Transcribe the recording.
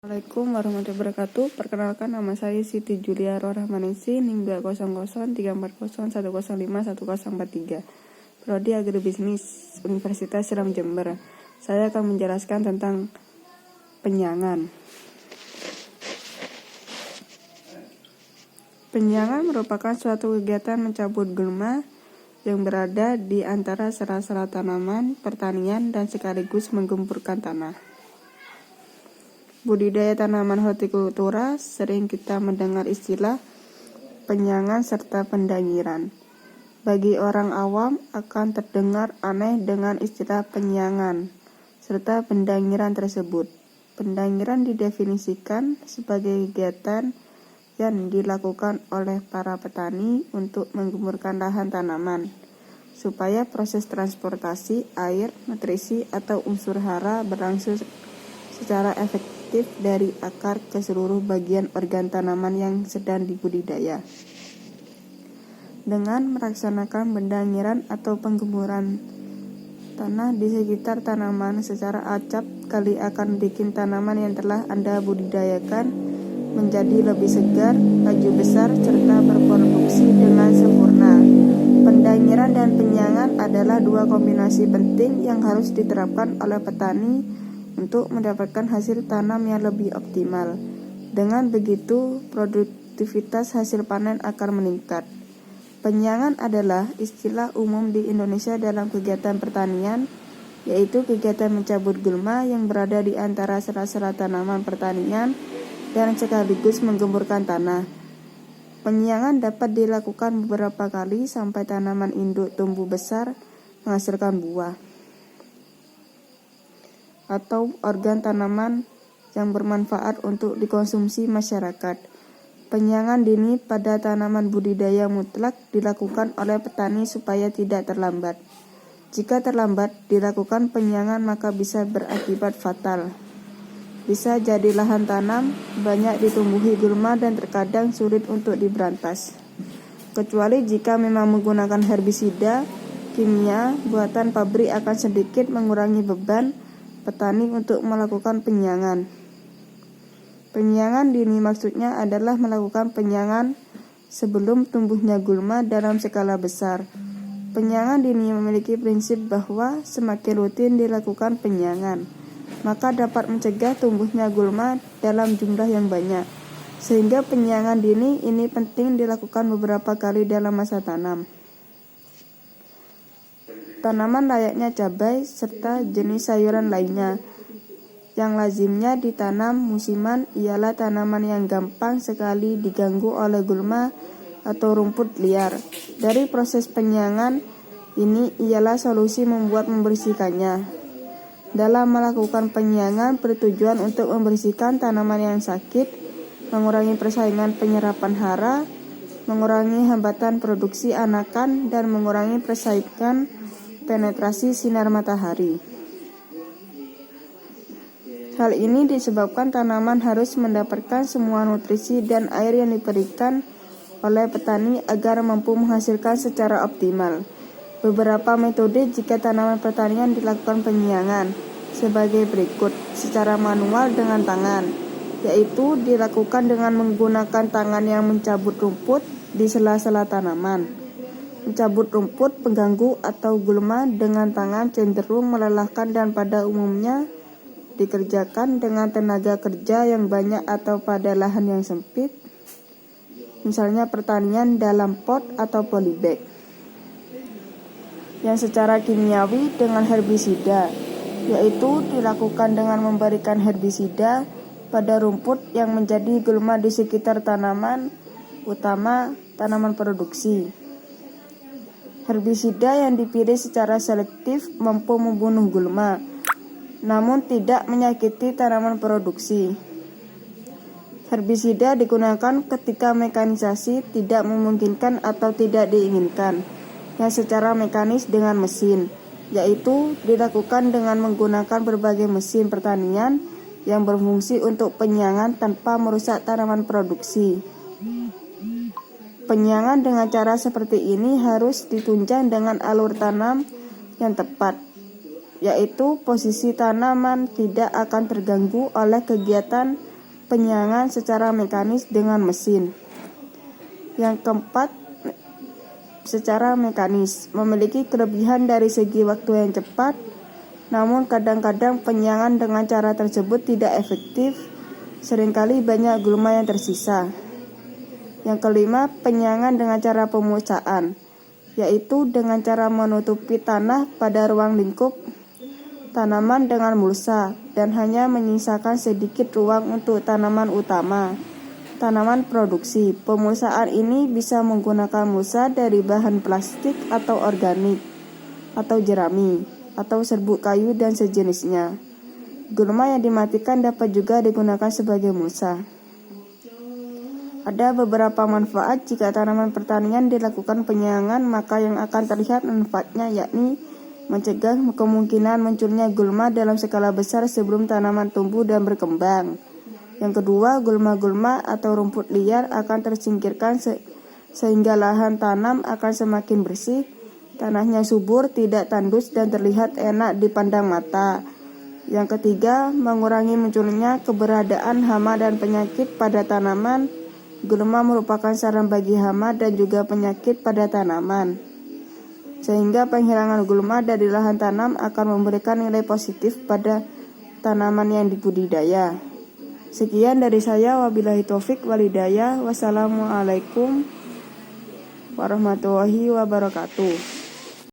Assalamualaikum warahmatullahi wabarakatuh. Perkenalkan, nama saya Siti Julia Rohmaningsi, NIM 2003401051043, Prodi Agribisnis Universitas Islam Jember. Saya akan menjelaskan tentang penyangan. Penyangan merupakan suatu kegiatan mencabut gulma yang berada di antara sela-sela tanaman, pertanian, dan sekaligus menggemburkan tanah. Budidaya tanaman hortikultura sering kita mendengar istilah penyangan serta pendangiran. Bagi orang awam akan terdengar aneh dengan istilah penyangan serta pendangiran tersebut. Pendangiran didefinisikan sebagai kegiatan yang dilakukan oleh para petani untuk menggemburkan lahan tanaman supaya proses transportasi air, nutrisi, atau unsur hara berlangsung secara efektif dari akar ke seluruh bagian organ tanaman yang sedang dibudidaya. Dengan melaksanakan pendangiran atau penggemburan tanah di sekitar tanaman secara acak kali akan bikin tanaman yang telah Anda budidayakan menjadi lebih segar, laju besar, serta berproduksi dengan sempurna. Pendangiran dan penyangan adalah dua kombinasi penting yang harus diterapkan oleh petani untuk mendapatkan hasil tanam yang lebih optimal. Dengan begitu, produktivitas hasil panen akan meningkat. Penyangan adalah istilah umum di Indonesia dalam kegiatan pertanian, yaitu kegiatan mencabut gulma yang berada di antara sela-sela tanaman pertanian dan sekaligus menggemburkan tanah. Penyangan dapat dilakukan beberapa kali sampai tanaman induk tumbuh besar menghasilkan buah atau organ tanaman yang bermanfaat untuk dikonsumsi masyarakat. Penyangan dini pada tanaman budidaya mutlak dilakukan oleh petani supaya tidak terlambat. Jika terlambat dilakukan penyangan maka bisa berakibat fatal. Bisa jadi lahan tanam banyak ditumbuhi gulma dan terkadang sulit untuk diberantas. Kecuali jika memang menggunakan herbisida kimia buatan pabrik akan sedikit mengurangi beban petani untuk melakukan penyangan. Penyangan dini maksudnya adalah melakukan penyangan sebelum tumbuhnya gulma dalam skala besar. Penyangan dini memiliki prinsip bahwa semakin rutin dilakukan penyangan, maka dapat mencegah tumbuhnya gulma dalam jumlah yang banyak. Sehingga penyangan dini ini penting dilakukan beberapa kali dalam masa tanam. Tanaman layaknya cabai serta jenis sayuran lainnya yang lazimnya ditanam musiman ialah tanaman yang gampang sekali diganggu oleh gulma atau rumput liar. Dari proses penyangan ini ialah solusi membersihkannya. Dalam melakukan penyangan bertujuan untuk membersihkan tanaman yang sakit, mengurangi persaingan penyerapan hara, mengurangi hambatan produksi anakan, dan mengurangi persaingan penetrasi sinar matahari. Hal ini disebabkan tanaman harus mendapatkan semua nutrisi dan air yang diberikan oleh petani agar mampu menghasilkan secara optimal. Beberapa metode jika tanaman pertanian dilakukan penyangan sebagai berikut: secara manual dengan tangan, yaitu dilakukan dengan menggunakan tangan yang mencabut rumput di sela-sela tanaman. Mencabut rumput, pengganggu, atau gulma dengan tangan cenderung melelahkan dan pada umumnya dikerjakan dengan tenaga kerja yang banyak atau pada lahan yang sempit, misalnya pertanian dalam pot atau polybag. Yang secara kimiawi dengan herbisida, yaitu dilakukan dengan memberikan herbisida pada rumput yang menjadi gulma di sekitar tanaman, utama tanaman produksi. Herbisida yang dipilih secara selektif mampu membunuh gulma, namun tidak menyakiti tanaman produksi. Herbisida digunakan ketika mekanisasi tidak memungkinkan atau tidak diinginkan, yang secara mekanis dengan mesin, yaitu dilakukan dengan menggunakan berbagai mesin pertanian yang berfungsi untuk penyangan tanpa merusak tanaman produksi. Penyangan dengan cara seperti ini harus ditunjang dengan alur tanam yang tepat, yaitu posisi tanaman tidak akan terganggu oleh kegiatan penyiangan secara mekanis dengan mesin. Yang keempat, secara mekanis memiliki kelebihan dari segi waktu yang cepat, namun kadang-kadang penyiangan dengan cara tersebut tidak efektif. Seringkali banyak gulma yang tersisa. Yang kelima, penyiangan dengan cara pemusaan, yaitu dengan cara menutupi tanah pada ruang lingkup tanaman dengan mulsa dan hanya menyisakan sedikit ruang untuk tanaman utama. Tanaman produksi. Pemulsaan ini bisa menggunakan mulsa dari bahan plastik atau organik, atau jerami, atau serbuk kayu dan sejenisnya. Gulma yang dimatikan dapat juga digunakan sebagai mulsa. Ada beberapa manfaat jika tanaman pertanian dilakukan penyiangan, maka yang akan terlihat manfaatnya yakni mencegah kemungkinan munculnya gulma dalam skala besar sebelum tanaman tumbuh dan berkembang. Yang kedua, gulma-gulma atau rumput liar akan tersingkirkan sehingga lahan tanam akan semakin bersih, tanahnya subur, tidak tandus dan terlihat enak dipandang mata. Yang ketiga, mengurangi munculnya keberadaan hama dan penyakit pada tanaman. Gulma merupakan sarang bagi hama dan juga penyakit pada tanaman, sehingga penghilangan gulma dari lahan tanam akan memberikan nilai positif pada tanaman yang dibudidaya. Sekian dari saya, wabillahi taufik walhidayah. Wassalamualaikum warahmatullahi wabarakatuh.